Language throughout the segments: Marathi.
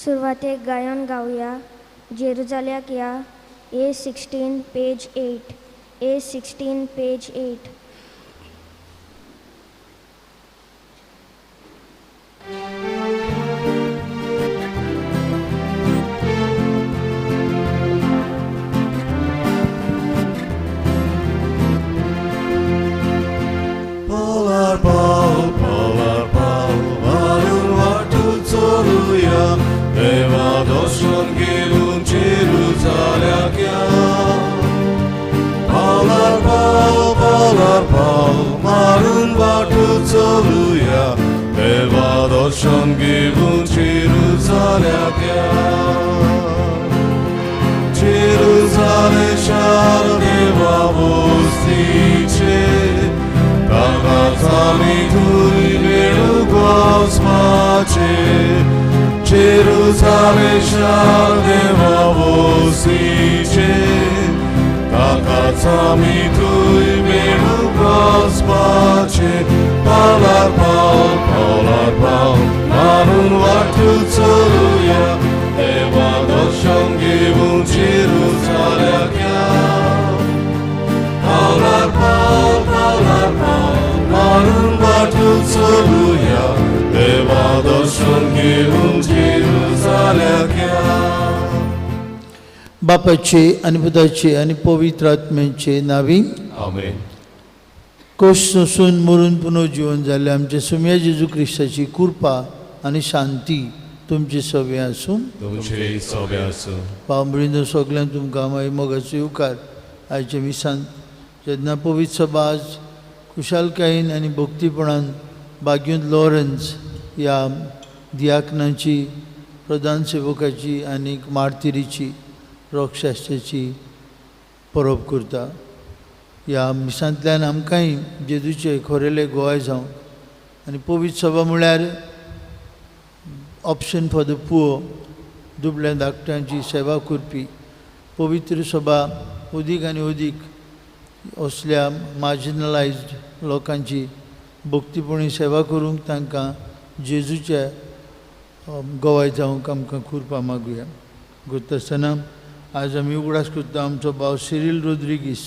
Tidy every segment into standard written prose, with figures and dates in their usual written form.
सुरवातेक गायन गाऊया जेरुजाल्याक या A16 page 8 A16 page 8. Jerusalem Dewa Wosicie, takacami tuj mielu Gospacie, Polar pal, Manun wartu coluja, Dewa dościągi w Jerusalem ja. Polar pal, Manun wartu coluja, Dewa dościągi w Jerusalem ja. बापाचे आणि पुताचे आणि पवित्र आत्म्याचे नावी आमेन. कोश सोसून मरून पुन्हा जीवन झाले आमचे सुम्या जेजू ख्रिस्ताची कृपा आणि शांती तुमचे सगळे आसूं तुमचे सगळे आसूं. पांबळीनो सगळ्यांक तुमकां मागीर मोगाचो येवकार आयच्या मिसान जेन्ना पवित्र सभा आज खुशालकायेन आनी भक्तीपणान बाग्यूंत लॉरन्स ह्या दियाकनाची प्रधान सेवकाची आनी मार्तिरीची रोगशास्त्राची परब करता. ह्या मिसांतल्यान आमकांय जेजूचे खोरेले गोवाय जावं आनी पवित्र सभा म्हळ्यार ऑप्शन फॉर द पुअर दुबळ्या धाकट्यांची सेवा करपी पवित्र सभा अदीक आनी अदीक असल्या मार्जिनलायज्ड लोकांची भक्तीपणी सेवा करूंक तांकां जेजूच्या गोवाय जावंक आमकां कृपा मागुया. करता आसतना आज आमी उगडास करता आमचो भाव सिरील रोद्रिगीस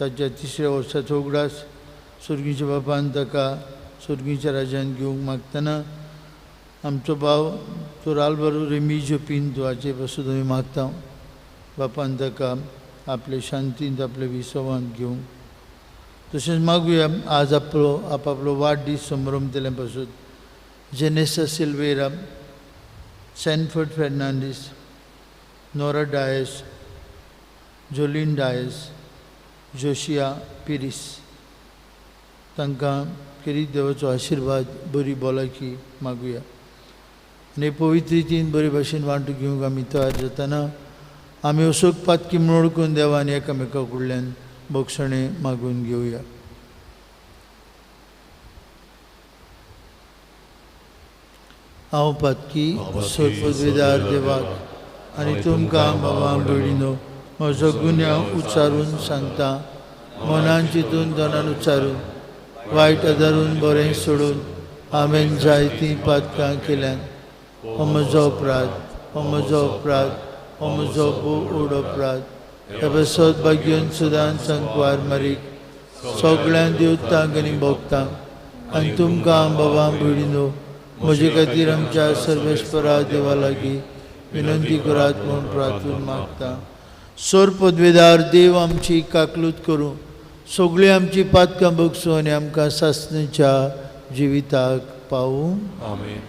ताच्या 3ऱ्या वर्साचो उगडास सुर्गीच्या बापान ताका सुर्गीच्या राज्यान घेवंक मागतना आमचो भाव तो आल्वारो रेमिजो पिंतो हाचे पासून आमी मागता बापान ताका आपले शांतींत आपले विसवांत घेवंक. तशेंच मागुया आज आपलो वाडदीस समारंभ केल्या पासून जेनेसा सिल्वेरा, सॅनफर्ड फेर्नांडीस, नोरा डायस, जोलिन डायस, जोशिया पिरीस तांकां किरीत देवाचो आशिर्वाद बरी भलायकी मागुया. आनी पवित्र रितीन बरे भाशेन वांटो घेवंक आमी तयार जातना आमी असोक पातकी मोड करून देवान एकामेका कडल्यान बोगसणे मागून घेवया. हांव पातकी सोपदवेदार देवाक आनी तुमकां बाबा भयणीनो म्हजो गुन्यांव उच्चारून सांगता. मनान चिंतून दोनान उच्चारून वायट आदारून बरें सोडून हांवें जायतीं पातकां केल्यान हो म्हजो अपराध, हो म्हजो अपराध, हो म्हजो व्हड अपराध. हे सौभाग्यान सुदान संकवार मारीक सगळ्यां देवतांक आनी भोगतांक आनी तुमकां बाबा भयणीनो म्हजे खातीर आमच्या सर्वेस्परा देवा लागीं विनंती करात म्हूण प्रार्थून मागता. सोर पदवेदार देव आमची काकलूत करूं, सगळीं आमची पातकां भोगसूं आनी आमकां सासणेच्या जिविताक पावूं. आमेन.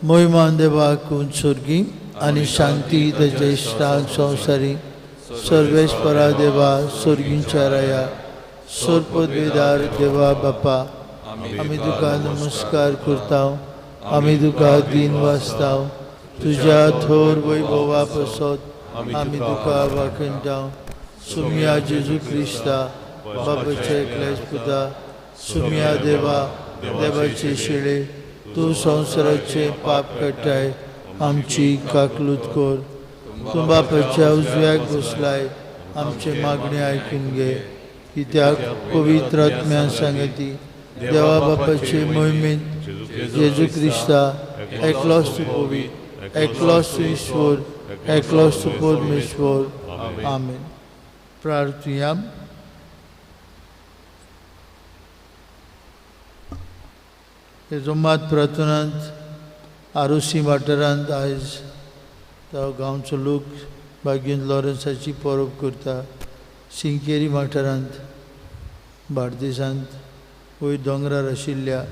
मोहिमान देवाक उंचुर्गी आनी शांती तेजे इश्टांक संवसारी सर्वेस्परा देवा सुर्गींच्या राया सोरपदवेदार देवा बापा आमी तुका नमस्कार करताव आमी तुका दिन वाचताव तुज्या थोर वैभवा पासत आमी तुका वाखणटाव सुम्या जेजू क्रिस्ता बाबाचे एकल्याच पुता सुम्या देवा देवाचे शिळे तूं संवसाराचे पाप काडटाय आमची काकलूत कर तूं बापाच्या उजव्याक बसलाय आमचे मागणी आयकून घे कित्याक पवित्र आत्म्यान सांगती देवा बापाचे मोहिमेंत जेजू क्रिस्ता एकलोच तूं पवित्र एकलोच तूं ईश्वर एकलोच तूं परमेश्वर आमेन. प्रार्थुया. हे जमात प्रार्थनांत आरोसी वाठारांत आयज तो गांवचो लोक भाग्यवंत लॉरन्साची परब करता. सिंकेरी वाठारांत बार्देसांत वयर दोंगरार आशिल्ल्या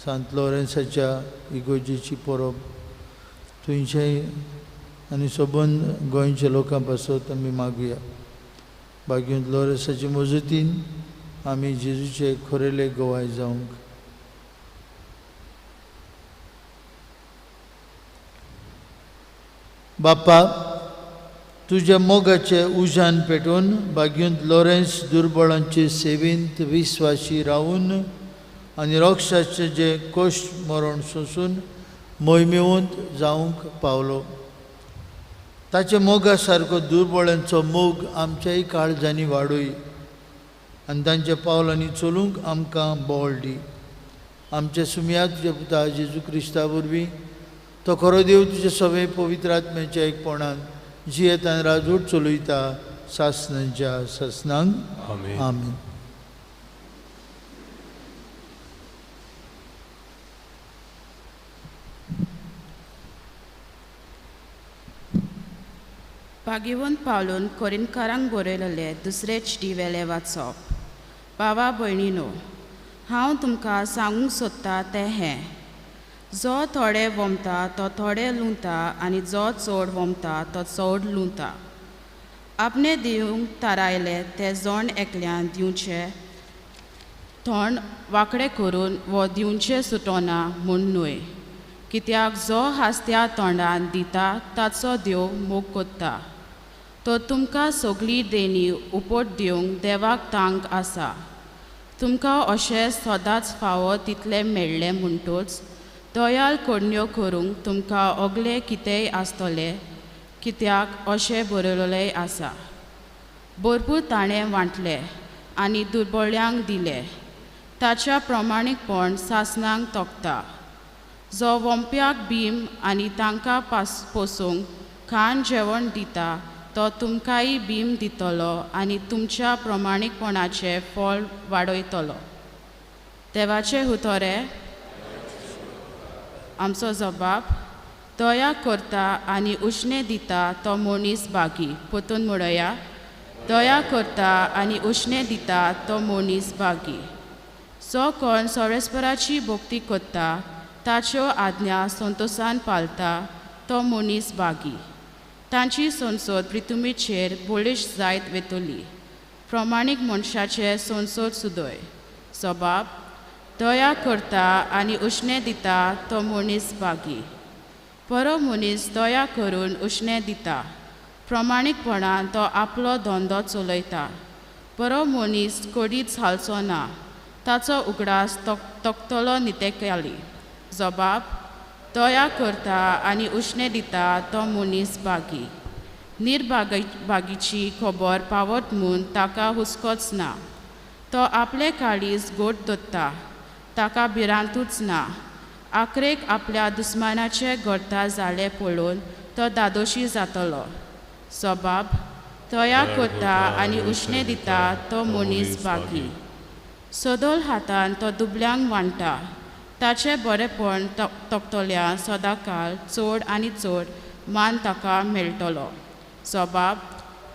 सांत लॉरन्साच्या इगोजेची परब थंयच्याय आनी सबंद गोंयच्या लोकां पासत आमी मागुया. भाग्यवंत लॉरन्साचे मजतीन आमी जेजूचे खरेले गोवाय जावंक. बापा तुज्या मोगाचे उजान पेटोवन भाग्यवंत लॉरन्स दुर्बळांचे सेवेंत विस्वासी रावून आनी रोक्षाचे जे कश्ट मरण सोंसून मोहिमेवंत जावंक पावलो. ताचे मोगा सारको दुर्बळांचो मोग आमच्याय काळजांनी वाडोय आनी तांच्या पावलांनी चलूंक आमकां बोळ दी. आमच्या सुम्या तुज्या पुता जेजू क्रिस्ता वरवीं तो खरो देव तुजे सवे पवित्र आत्म्याच्या एकपणान जियेत आनी राजवट चलयता सासनांच्या सासनांक. आमीन. भाग्यवंत पावलून कोरिंतकारांक बरयलेले दुसरे चिटीवेले वाचप. भावा भयणीनो, हांव तुमकां सांगूंक सोदतां तें हें, जो थोडे वोमता तो थोडे लुंता आनी जो चड वोमता तो चड लुंता. आपणे दिवंक थारायले ते जोण एकल्यान दिवचे थोंड वांकडें करून वो दिवचे सुटोना म्हूण न्हय. कित्याक जो हास्त्या तोंडान दिता ताचो देव मोग कोत्ता. तो तुमकां सगळी देणी उपोट दिवंक देवाक तांक आसा. तुमकां अशें सदांच फावो तितलें मेळ्ळें म्हणटूच दयाल कोडण्यो करूंक तुमकां ओगले कितेंय आसतलें, कित्याक अशें बरयलेलें आसा. भरपूर ताणें वांटलें आनी दुर्बळ्यांक दिलें. ताच्या प्रमाणीकपण सासणांक तोखता. जो वोंप्याक भीम आनी तांकां पोसूंक खाण जेवण दिता तो तुमकांय भीम दितलो आनी तुमच्या प्रमाणीकपणाचें फळ वाडयतलो. देवाचें उतोरें. आमचो जबाब. दया करता आनी उश्णें दिता तो मनीस बागी. पोतून म्हणया. दया करता आनी उश्णें दिता तो मनीस बागी. जो कोण सर्वेस्पराची भोक्ती कोत्ता ताच्यो आज्ञा संतोशान पाळटा तो मनीस बागी. तांची संसद प्रितुमेचेर बोलीश जायत वेतली. प्रमाणीक मनशाचे संसद सुदय. जबाब. दया करता आनी उश्णें दिता तो मनीस बागी. बरो मनीस दया करून उश्णें दिता. प्रमाणीकपणान तो आपलो धंदो चलयता. बरो मनीस कोडीच हालचो ना. ताचो उगडास तोखतलो नितेकाली. जबाब. दया करता आनी उश्णें दिता तो मनीस बागी. निर्बागीची खबर पावत म्हूण ताका हुस्कोच ना. तो आपले काळीज गोट दत्ता. ताका भिरांतूच ना. आखरेक आपल्या दुस्मानाचे घडटा जालें पळोवन तो दादोशी जातलो. जबाब. दया करता आनी उश्णें दिता तो मनीस बागी. सदोल हातान तो दुबल्यांक वांटा. ताचें बरेपण तोखतल्या सदांकाळ चड आनी चड मान ताका मेळटलो. जबाब.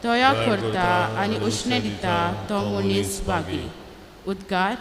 दया करता आनी उश्णें दिता तो मनीस बागी. उद्गार.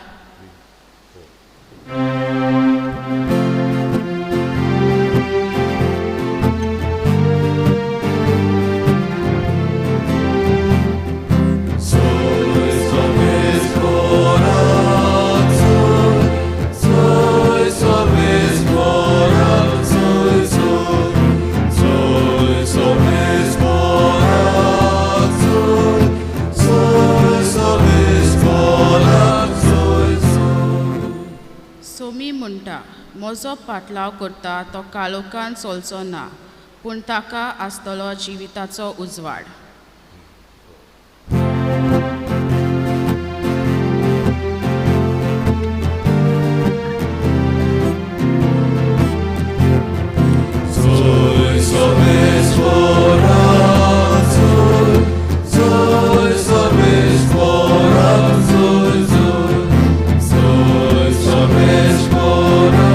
म्हणटा, म्हजो पाटलाव करता तो काळोखान चलचो ना, पूण ताका आसतलो जिविताचो उजवाड. Zój sobie stwora, zój sobie stwora, zój sobie stwora,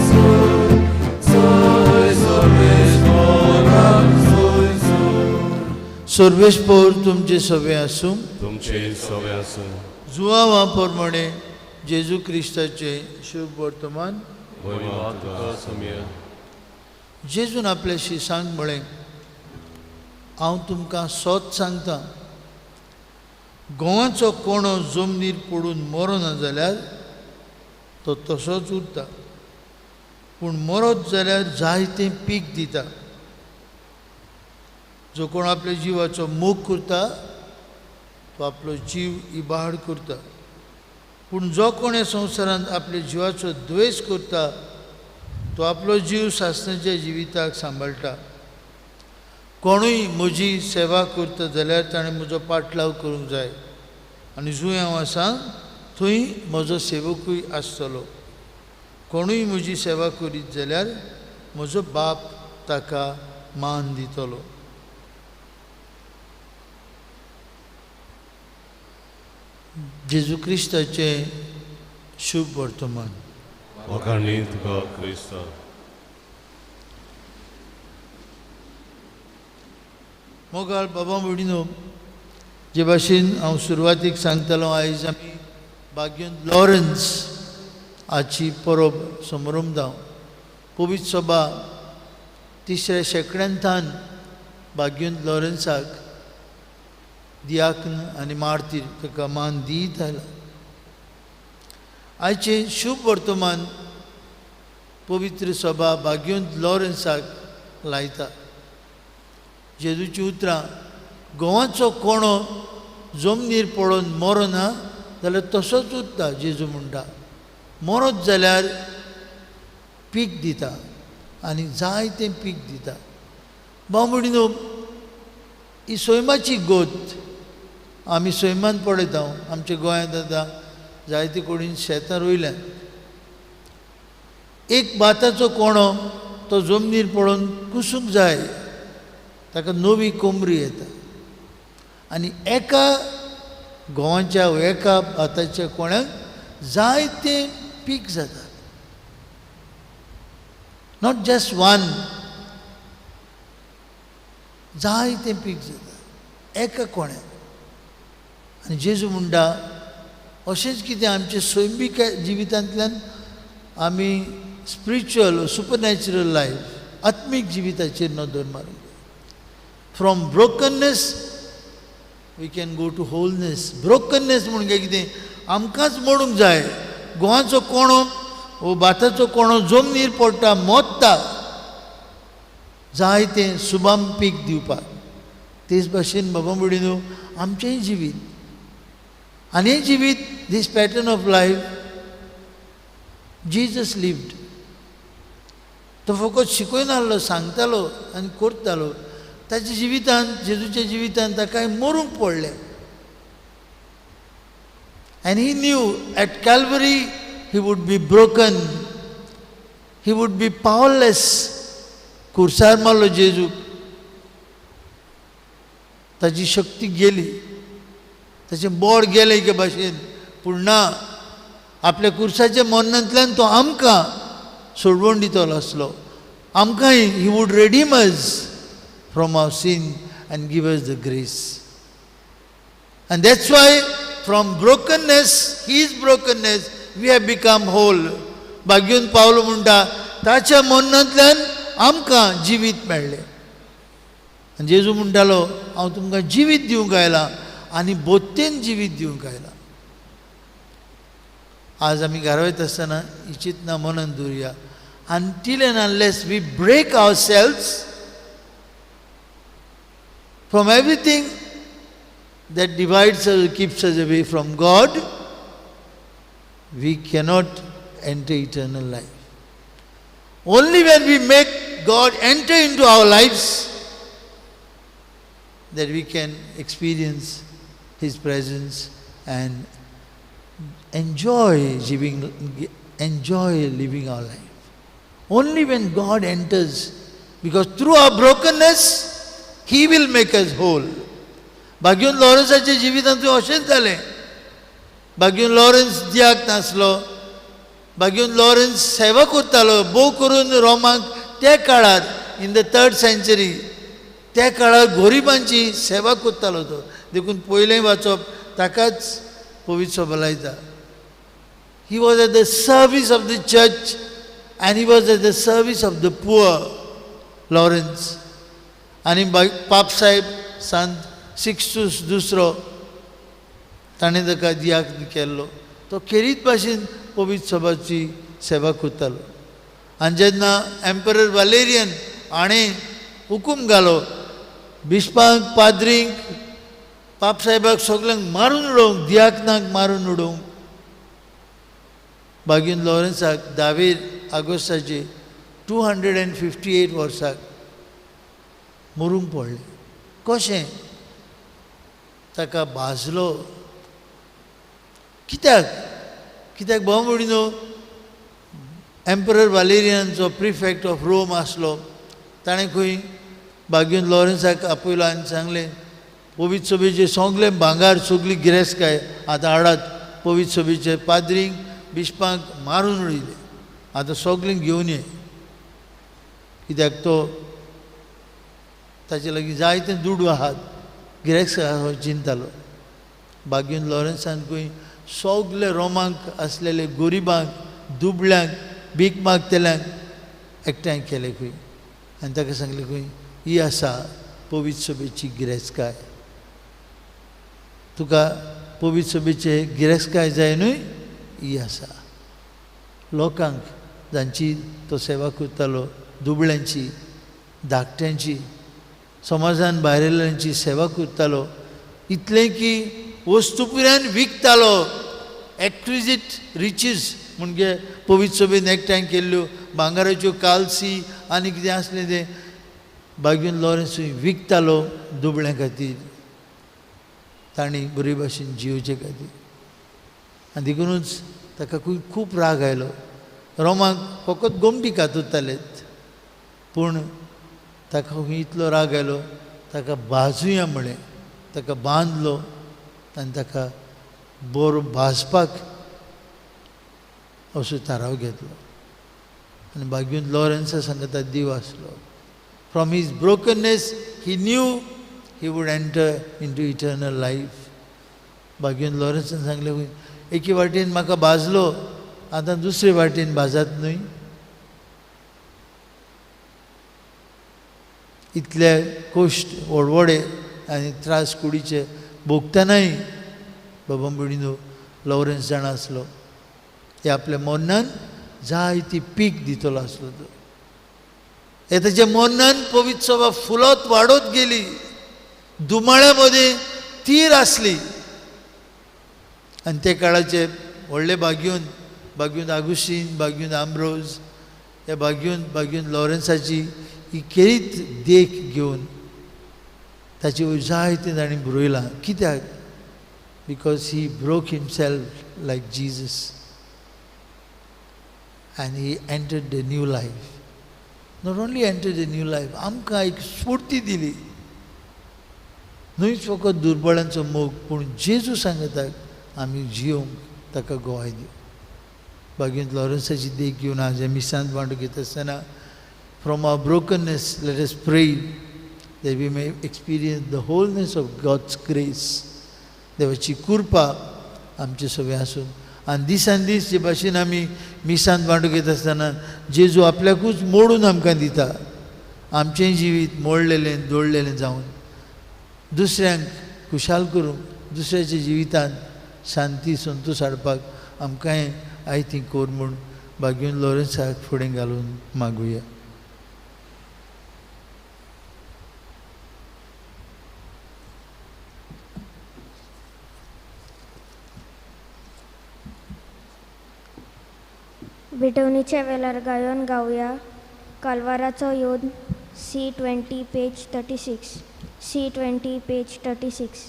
zój sobie stwora, zój. सर्वेस्पोर तुमचे सवे आसूं. तुमचे सवे आसूं. जुवावा प्रमाणे जेजू क्रिस्ताचे शुभ वर्तमान. महिमा तुका समीर. जेजून आपल्याशी सांग म्हळें, हांव तुमकां सोत सांगता, गोवाचो कोणो जमनीर पडून मरो ना जाल्यार तो तसोच उरता, पूण मरत जाल्यार जायतें पीक दिता. जो कोण आपल्या जिवाचो मोग करता तो आपलो जीव इबाड करता, पूण जो कोण ह्या संवसारांत आपल्या जिवाचो द्वेश करता तो आपलो जीव सासणाच्या जिविताक सांबाळटा. कोणूय म्हजी सेवा करता जाल्यार ताणें म्हजो पाटलाव करूंक जाय, आनी जूंय हांव आसां थंय म्हजो सेवकूय आसतलो. कोणूय म्हजी सेवा करीत जाल्यार म्हजो बाप ताका मान दितलो. जेजू क्रिस्ताचे शुभ वर्तमान. वखाणी तुका क्रिस्त. मोगाळ बाबा भयणीनो, जे भाशेन हांव सुरवातीक सांगतालो, आयज आमी भाग्यवंत लॉरन्स हाची परब समारंभाव. पवित्र सभा तिसऱ्या शेंकड्यांतान भाग्यवंत लॉरन्साक दियाकन आनी मार्तीर ताका मान दीत आयला. आयचे शुभ वर्तमान पवित्र सभा भाग्यवंत लॉरन्साक लायता. जेजूची उतरां, गोवाचो कोणो जमनीर पडून मरो ना जाल्यार तसोच उरता. जेजू म्हणटा, मरत जाल्यार पीक दिता, आनी जायतें पीक दिता. बावमणीनो, ही सैमाची गोत आमी सैमान पळयता. आमच्या गोंयांत आतां जायते कोणीन शेतां रोयल्यात. एक भाताचो कोणो तो जमनीर पडून कुसूंक जाय, ताका नवी कोंबरी येता, आनी एका गोवाच्या एका भाताच्या कोण्याक जायतें पीक जाता. नॉट जस्ट वन, जायतें पीक जाता एका कोण्याक. आनी जेजू म्हणटा, अशेंच कितें आमचे सैमीक जिवितांतल्यान आमी स्पिरिच्युअल सुपरनॅचरल लायफ आत्मीक जिविताचेर नदर मारूंक. From brokenness we can go to wholeness. Brokenness म्हणजे कितें, आमकांच म्हणूंक जाय, गोवाचो कोणो वो भाताचो कोणो जमनीर पडटा, मोत्ता, जायतें सुबाम पीक दिवपाक. तेच भाशेन बाबा भयणीनो, आमचेंय जिवीत आनी हें जिवीत, this pattern of life Jesus lived. तो फकत शिकून आसलो, सांगतालो आनी करतालो. ताच्या जिवितांत, जेजूच्या जिवितांत ताका मरूंक पडलें. And he knew at Calvary he would be broken, he would be powerless. कुर्सार मारलो जेजूक, ताची शक्ती गेली, ताचें बोड गेलें एके भाशेन. पूण ना, आपल्या कुर्साच्या मरणांतल्यान तो आमकां सोडवण दितलो आसलो. आमकांय he would redeem us from our sin and give us the grace. And that's why from brokenness, his brokenness, we have become whole. भाग्यवंत पावलो म्हणटा, ताच्या मरणांतल्यान आमकां जिवीत मेळ्ळें. आनी जेजू म्हणटालो, हांव तुमकां जिवीत दिवंक आयला आनी बोत्तेन जिवीत दिवंक आयला. आज आमी घरा वयता आसतना ही चिंतना मनान दवरया. Until and unless we break ourselves from everything that divides us, keeps us away from God, we cannot enter eternal life. Only when we make God enter into our lives that we can experience His presence and enjoy living our life. Only when God enters, because through our brokenness, He will make us whole. Bagyun Lawrenceचे जिवितांत अशेंच जालें. बाग्यून लॉरेन्स दियाक नासलो, बाग्यून लॉरेन्स सेवा करतालो, बोव करून रोमाक त्या काळार इन द 3rd century त्या काळार गोरिबांची सेवा करतालो तो. देखून पयलें वाचप ताकाच पवित्र सभा लायता. He was at the service of the church and he was at the service of the poor, Lawrence. आनी पाप साहेब संत सिक्स्टस दुसरो ताणें ताका दियाक केल्लो. तो खेरीत भाशेन पवित्र सभाची सेवा करतालो. आनी जेन्ना एम्परर वालेरियन हाणें हुकूम घालो बिस्पांक, पाद्रींक, पाप साहेबाक सगल्यांक मारून उडोवंक, दियाकनाक मारून उडोवंक, बाग्यून लॉरेन्साक 10 ऑगस्टाचे 258 वर्साक मरूंक पडलें. कशें? ताका भाजलो. कित्याक भोवमोडीनो एम्परर वालेरियनाचो प्रिफेक्ट ऑफ रोम आसलो. ताणें खंय बाग्यून लॉरेन्साक आपयलो आनी सांगलें पवित्र सभेचे सगळें भांगार, सगळी गिरेस्तकाय आतां हाडात. पवित्र सभेचे पाद्रींक, बिस्पांक मारून उडयले. आतां सगळीं घेवन ये. कित्याक तो ताचे लागीं जायते दुडू आहात. गिरेस्तकाय चिंतालो. बाग्यून लॉरेन्सान खंय सगळे रोमांक आसलेले गोरिबांक, दुबळ्यांक, भीक मागतल्यांक एकठांय केले खंय. आनी ताका सांगलें खंय ही आसा पवित्र सभेची गिरेस्तकाय. तुका पवित्र सभेचे गिरेस्तकाय जाय न्हय, ही आसा. लोकांक जांची तो सेवा करतालो, दुबळ्यांची, धाकट्यांची, समाजान भायरल्यांची सेवा करतालो. इतलें की वस्तू पुरान विकतालो. एक्विजिट रिचीज म्हणजे पवित्र सभेन एकठांय केल्ल्यो भांगाराच्यो कालसी आनी कितें आसलें तें बाग्यून लॉरेन्स विकतालो दुबळ्यां खातीर. तांणी बरे भाशेन जिवचे खातीर. आनी देखूनच ताका खूब राग आयलो. रोमांक फकत गोमटी कातरतालेत, पूण ताका इतलो राग आयलो ताका भाजुया म्हळें. ताका बांदलो आनी ताका बरो भाजपाक असो थाराव घेतलो. आनी बाग्यून लॉरेन्सा सांगता देव आसलो. From his brokenness he knew he would enter into eternal life. बाग्यून लॉरेन्सान सांगलें एके वाटेन म्हाका भाजलो, आतां दुसरे वाटेन भाजत न्हय. इतले कश्ट व्हडवडे आनी त्रास कुडीचे भोगतनाय बाबा म्हणिनो लॉरेन्स जाणा आसलो हे आपल्या मरणान जायती पीक दितलो आसलो तो. हे ताच्या मरणान पवित्र सभा फुलत वाडत गेली. दुमाळ्या मध्ये तीर आसली. आनी ते काळाचे व्हडले बाग्यून आगुस्तीन, बाग्यून आम्ब्रोज, हे बाग्यून लॉरेन्साची ही खेरीत देख घेवन ताची जायते ताणें बरयलां. कित्याक? Because he broke himself like Jesus and he entered a new life. Not only entered a new life, आमकां एक स्फूर्ती दिली. न्हयच फकत दुर्बळांचो मोग, पूण जेजू सांगता आमी जिवंक ताका गोवाय दिवं. बागेंत लॉरेन्साची देख घेवन आज हे मिसांत वांटो घेता आसतना from our brokenness let us pray that we may experience the wholeness of God's grace. देवाची कृपा आमचे सगळे आसून आनी दिसान दीस जे भाशेन आमी मिसांत वांटो घेता आसतना जेजू आपल्याकूच मोडून आमकां दिता. आमचें जिवीत मोडलेलें दोडलेलें जावन दुसऱ्यांक खुशाल करूंक, दुसऱ्याच्या जिवितांत शांती संतोश हाडपाक आमकांय आयती कोर म्हूण बागेवन लॉरेन्साक फुडें घालून मागुया. विटवणीच्या वेळार गायन गावया कालवाराचो योद C20 पेज 36. C20 page 36.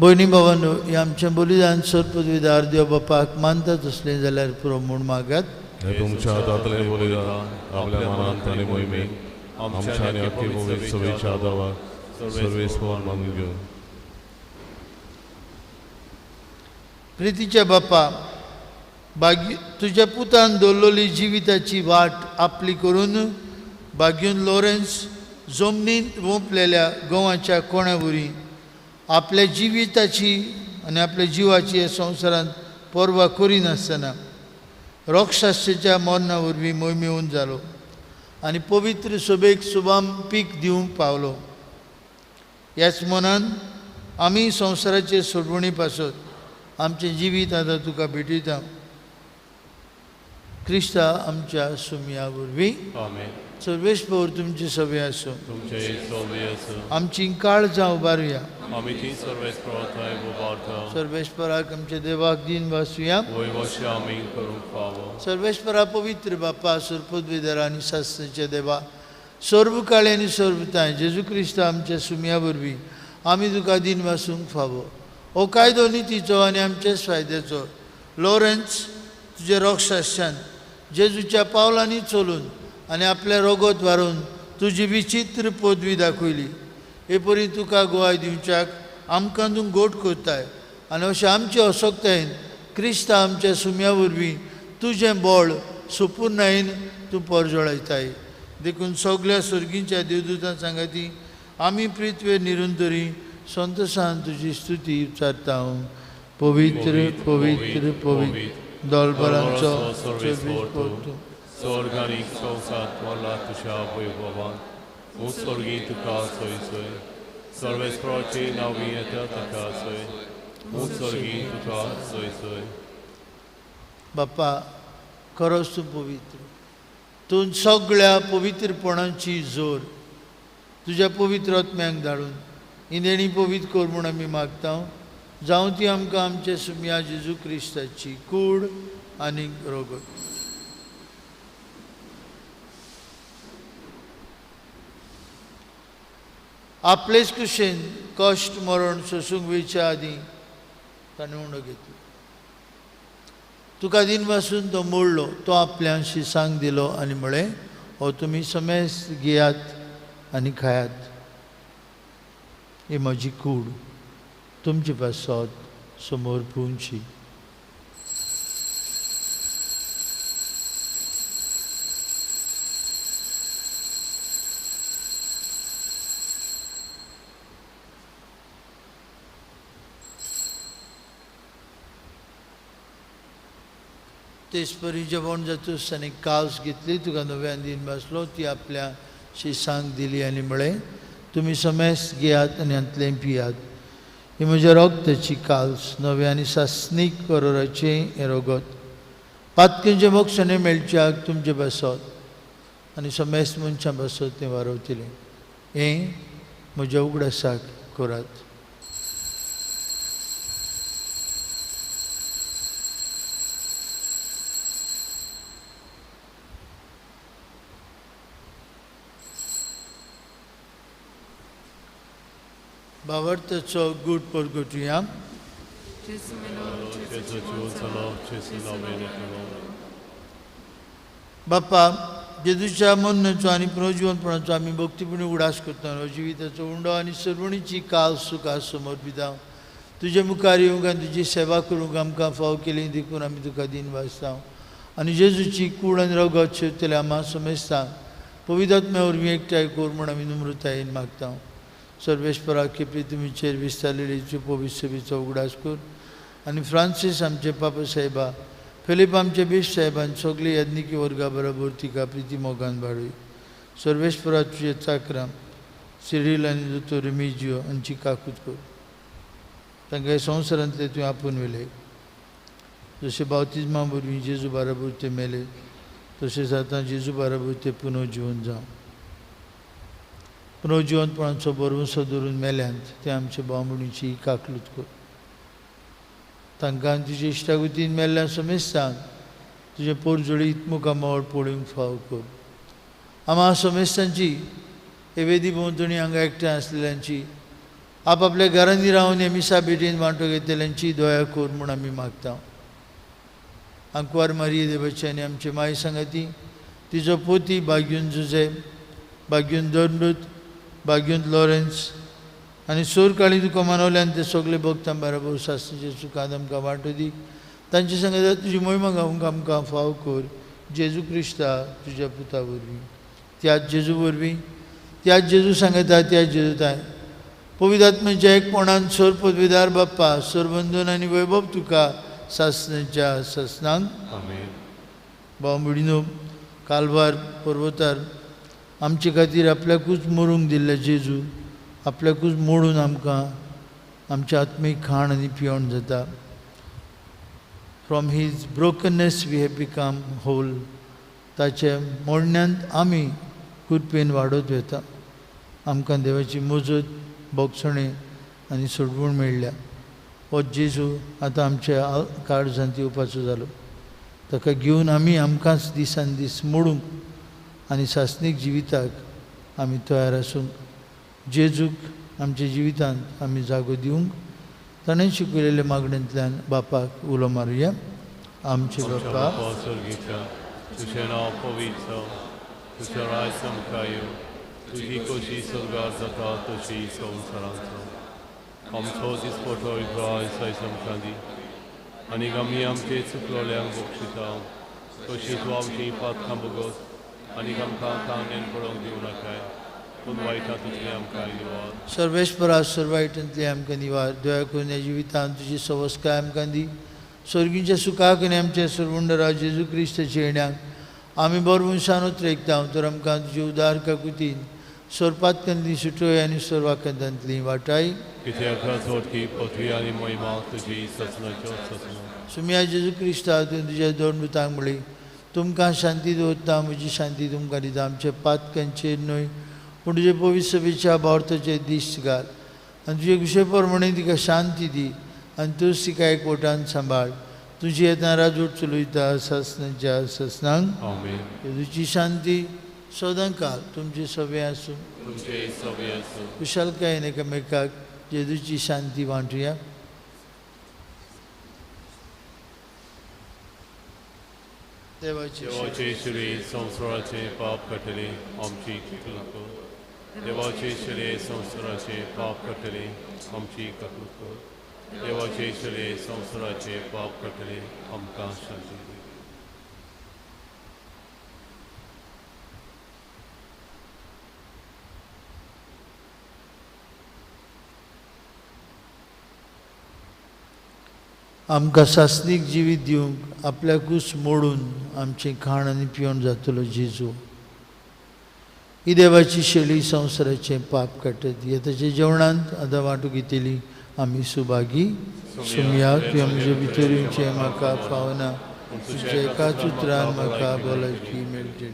भयणी भावांनो, हे आमचें बलिदान सरपदवीदार देव बापाक मानतात असलें जाल्यार पुरो म्हूण मागात. हे तुमच्या हातांतलें बलिदान आपल्या मनांत आनी मोहिमेक आमच्या आनी अख्खे पवित्र सभेच्या आदाराक सर्वेस्पर मानून घेवन. प्रितीच्या बापा, तुज्या पुतान दवरलेली जिविताची वाट आपली करून बाग्यून लॉरेन्स जमनींत वोंपलेल्या गोवाच्या कोण्यावरी आपल्या जिविताची आनी आपल्या जिवाची ह्या संवसारांत पर्वा करिनासतना रोगशास्त्राच्या मरणा वरवीं मोहिमेवन जालो आनी पवित्र सभेक शुभाम पीक दिवंक पावलो. ह्याच मनान आमी संवसाराचे सोडवणी पासत आमचें जिवीत आतां तुका भेटयता. क्रिस्ता आमच्या सुमया वरवीं. आमेन. सर्वेस्पर तुमची सभे आसूं. तुमचे सभे आसूं. आमची काळ जावं उबारुया. आमी ती सर्वेस्पर थंय उबारता. सर्वेस्पराक आमच्या देवाक दिन वाचुया. वयवश्य आमी करूंक फावो. सर्वेस्परा पवित्र बापा, सरपदवीदार आनी शास्त्राच्या देवा, सर्व काळे आनी सर्वताय जेजू क्रिस्ता आमच्या सुमया वरवीं आमी तुका दिन वाचूंक फावो. हो कायदो नितीचो आनी आमच्याच फायद्याचो लॉरेन्स तुज्या रोगशास्त्रान जेजूच्या पावलांनी चलून आनी आपल्या रोगोत व्हारून तुजी विचित्र पदवी दाखयली. हे परी तुका गोवाय दिवच्याक आमकां तूं गोट करताय आनी अशें आमचे असोकतायेन क्रिस्ता आमच्या सुमया वरवीं तुजें बळ सुपूर्णायेन तूं परजोळयताय. देखून सगळ्या सर्गींच्या देवदूतां सांगाती आमी पृथ्वीर निरंतरी संतोशान तुजी स्तुती उच्चारता. पवित्र पवित्र पवित्र दोलबरांचो स्वर्ग आनी संवसार वरला तुज्या वैभवान. उत्सर्गी तुका सोय सोय. सर्वेस्पराची नांवी येता ताका सोय. उत्सर्गी तुका सोय सोय. बाप्पा, खरोच तूं पवित्र. तूं सगळ्या पवित्रपणाची जोर तुज्या पवित्र आत्म्यांक धाडून इनेणी पवित्र कर म्हूण आमी मागता. जावं ती आमकां आमच्या सुमया जेजू क्रिस्ताची कूड आनी रोगत. आपलेच कुशेन कश्ट मरण सोसूंक वयच्या आदीं ताणें उणो घेतलो. तुका दिन वाचून तो मोडलो. तो आपल्याशी सांग दिलो आनी म्हळें, हो तुमी समेस्त घेयात आनी खायात. ही म्हजी कूड तुमचे पासत समोर पुंची. तेच परी जेवण जातूस आनी काल्स घेतली, तुका नव्यान दिन बसलो, ती आपल्याशी सांग दिली आनी म्हळें, तुमी समेस्त घेयात आनी हांतलें पियात. ही म्हज्या रोगताची काल्स, नवे आनी सासनीक करोराचें हें रोगत. पातकेंचे मोक्षाने मेळच्याक तुमचे बसत आनी समेस्त मनशां बसत तें वारवतलें. हें म्हज्या उगडासाक करात. भावार्थाचो गूढ परगटुया. Gesù ci unsalo, Gesù navene tuo. बाप्पा, जेजूच्या मननाचो आनी पुनर्जीवनपणाचो आमी भक्तीपणी उडास करता. जिविताचो उंडो आनी सर्वणीची काल सुखां समर्पिता. तुजे मुखार येवंक आनी तुजी सेवा करूंक आमकां फाव केली देखून आमी तुका दिन वाजता. आनी जेजूची कूड आनी रगत शेवतले आम्हा समजता. पवित्र आत्म्या वरवीं एकठांय कोर म्हूण आमी नम्रतायेन मागता. सर्वेश्वरा केपी तुमीचेर विस्तारलेली पवित्र सभेचो उगडास कर. आनी फ्रांसीस आमचे पापा साहेबा, फिलीप आमचे बिश साहेबान सगळे यज्ञिकी वर्गा बरोबर तिका प्रिती मोगान वाडय. सर्वेश्वरा तुजे चाकरां सिरील आनी दोतोर रेमिजियो हांची काकूट कर. तांकां संवसारांतले तुवें आपूण वेले. जशें बावतिजमा वरवीं जेजू बाराबर ते मेले, तशेंच आतां जेजू बाराबर ते पुनर्जीवन जावं. पुनर्जीवनपणाचो बरवंसो धरून मेल्यांत ते आमचे बांबणीची काकलूत कर. तांकां तुजे इश्टागतीन मेल्ल्या समेस्तांक तुजे पोरजोळीत मुखामळ पळोवंक फाव कर. आम्हा समेस्तांची हे वेदी भोंवतणी हांगा एकठांय आसलेल्यांची, आपआपल्या घरांनी रावन हे मिसा भेटेन वांटो घेतलेल्यांची दया कर म्हूण आमी मागता. आंकवार मारिये देवाची आनी आमचे माय सांगाती, तिजो पोती बाग्यून जुजे, बाग्यून दर्नूत, बाग्यून लॉरेन्स आनी सोर काळी तुका मानवल्यान ते सगळे भक्तां बरोबर सासणेचे सुखांत आमकां वांटो दी. तांचे सांगता तुजी महिमा गावंक आमकां फाव कर. जेजू क्रिस्ता तुज्या पुता वरवीं, त्याच जेजू वरवीं, त्याच जेजू सांगता त्याच जेजूताय पवित्र आत्म्याच्या एकपणान सोर पदवीदार बाप्पा, सोरबंदन आनी वैभव तुका सासणेच्या सासणांक. आमेन. भाव भयणीनो, कालवार पर्वतार आमचे खातीर आपल्याकूच मरूंक दिल्ले जेजू आपल्याकूच मोडून आमकां आमच्या आत्मीक खाण आनी पिवण जाता. From his brokenness we have become whole. ताचे मोडण्यांत आमी कृपेन वाडत वता. आमकां देवाची मजत, बोगसणे आनी सोडवण मेळ्ळ्या. हो जेजू आतां आमच्या काळजांत येवपाचो जालो. ताका घेवन आमी आमकांच दिसान दीस मोडूंक आनी सासणीक जिविताक आमी तयार आसूंक. जेजूक आमच्या जिवितांत आमी जागो दिवंक ताणें शिकयलेल्या मागण्यांतल्यान बापाक उलो मारुया. आमचे बापा, स्वर्गीच्या, तुजें नांव पवित्र, तुजें राज्य आमकां येवं, तुजी कशी स्वर्गार जाता तशी संवसारांत जावं. आमचो दिसपटो रायस आयज आमकां दी, आनी आमी आमचे चुकलोल्यांक बक्षिता, तशी तूं आमची पातकां बगत, आनी आमकां कांदेन पडोवंक दिवं नाकाय, पूण वायटांतली आमकां निवार. सर्वेश्वरा सर्वायटांतले आमकां निवार. दया करून ह्या जिवितांत तुजी सवस्काय आमकां दी. स्वर्गीच्या सुखाक आनी आमच्या सर्वंडरा जेजू क्रिस्ताच्या येण्याक आमी बरवंशान उतरेकता. तर आमकां तुजे उदार काकुतीन सोरपातकांतली सुटोय आनी सर्वाकांतांतली वाटाय. कित्याक सोडकी पृथ्वी आनी महिमा तुजी ससनाच्यो ससना. सुम्या जेजू क्रिस्ता हातून तुज्या दोन मुतांक म्हळी तुमकां शांती दवरता. म्हजी शांती तुमकां दिता. आमचे पातकांचेर न्हय पूण तुजे पवित्र सभेच्या भावर्थाचे दीस घाल आनी तुजे कुशे प्रमाणे तिका शांती दी आनी तूंच तिका एकवटान सांबाळ. तुजी येता राजवट चलयता सासणाच्या सासणांक. आमेन. जेजूची शांती सदां काल तुमचे सभे आसूं. तुमचे सगळे आसूं. कुशलकायेन एकामेकाक जेजूची शांती वांटुया. देवाचे श्री संवसाराचे पाप कटले आमची कटूत कर. देवाचे श्री संवसाराचे पाप कटले आमची कटूत कर. देवाचे श्री संवसाराचे पाप कटले आमकां शांती दी. आमकां सासणीक जिवीत दिवंक आपल्याकूच मोडून आमचें खाण आनी पिवण जातलो जेजू. ही देवाची शेळी संवसाराचें पाप काडटत. येताच्या जेवणांत आतां वांटो घेतली आमी सुभागी. सुमया तुवें म्हजे भितर येवचें म्हाका फावना, तुज्या एकाच उतरान म्हाका भलायकी मेळटली.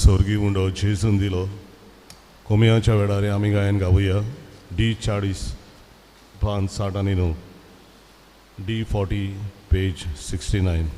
स्वर्गी उंडो जेजून दिलो कोमयाच्या वेळार आमी गायन गावुया D40 पान 60 आनी 9 D40 पेज 69.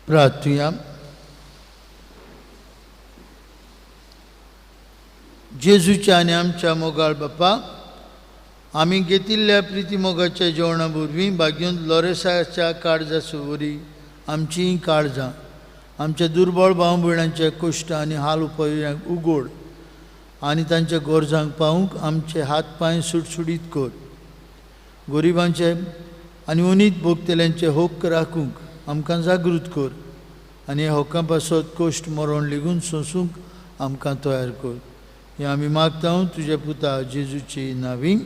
प्रार्थूया. जेजूच्या आनी आमच्या मोगाळ बापा, आमी घेतिल्ल्या प्रिती मोगाच्या जेवणा वरवीं भाग्यूंत लोरेसाच्या काळजाचो वरी आमचीं काळजां, आमच्या दुर्बळ भाव भयणांचे कश्ट आनी हाल उपयांक उगोड आनी तांच्या गोरजांक पावूंक आमचे हात पांय सुटसुडीत कर. गरिबांचे आनी उनीत भोगतेल्यांचे हक्क राखूंक आमकां जागृत कर आनी ह्या हक्कां पासत कश्ट मरण लेगून सोंसूंक आमकां तयार कर. हें आमी मागता तुज्या पुता जेजूची नांवीं.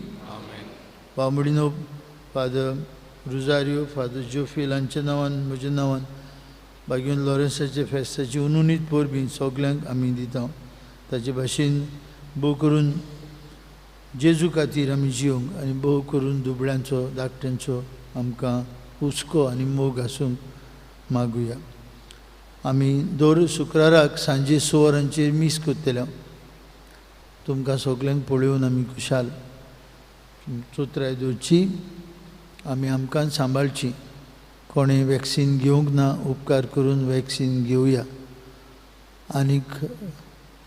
बांबडिनो फादर रुजारियो, फादर जोफिल हांच्या नांवान, म्हज्या नांवान भाग्यून लॉरेन्साचे फेस्ताची उनुनीत परबीं सगल्यांक आमी दिता. ताचे भाशेन भोव करून जेजू खातीर आमी जियोंक आनी भोव करून दुबळ्यांचो धाकट्यांचो आमकां हुस्को आनी मोग आसूंक मागुया. आमी दर शुक्राराक सांजे 6 वरांचेर मीस करतले. तुमकां सगल्यांक पळोवन आमी खुशाल. चोत्राय दवरची, आमी आमकां सांबाळची. कोणें वॅक्सीन घेवंक ना उपकार करून वॅक्सीन घेवया आनीक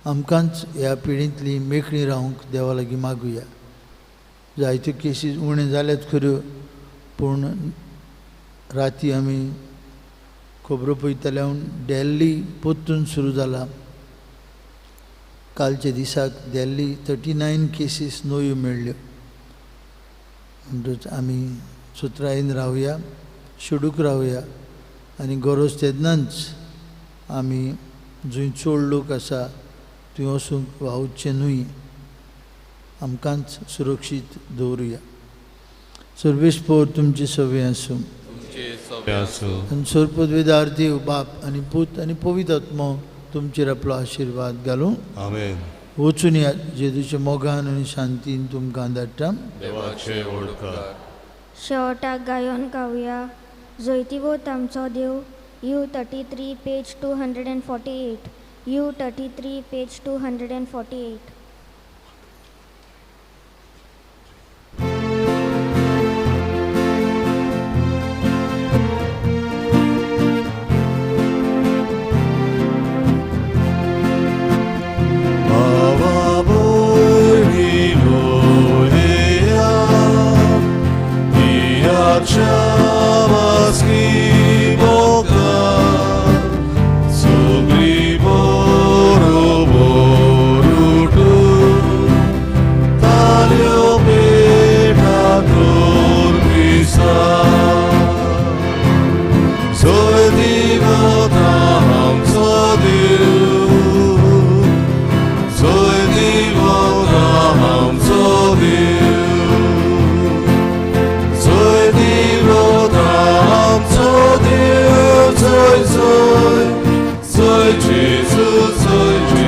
आमकांच ह्या पिळींतली मेकळीं रावंक देवा लागीं मागुया. जायत्यो केसीस उणे जाल्यात खऱ्यो, पूण राती आमी खबरो पळयताल्या दिल्ली परतून सुरू जाला. कालच्या दिसाक दिल्ली 39 केसीस नव्यो मेळ्ळ्यो. म्हणटच आमी सुत्रायेन रावया, शेडूक रावया आनी गरज तेन्नाच आमी जंय चड लोक आसा थंय वचूंक वावुरचें न्हय. आमकांच सुरक्षीत दवरुया. सर्वेस्पोर तुमचे सवे आसूं. आनी सर्पद्वेदार देव बाप आनी पूत आनी पवित्र आत्मो तुमचेर आपलो आशिर्वाद घालूं. आमेन. वचून या जेजूच्या मोगान आनी शांतीन तुमकां धाडटा. देवाचे ओळखार. शेवटाक गायोन गावया. जैतिवोत आमचो देव, U33, page 248. U33, page 248. Jesus,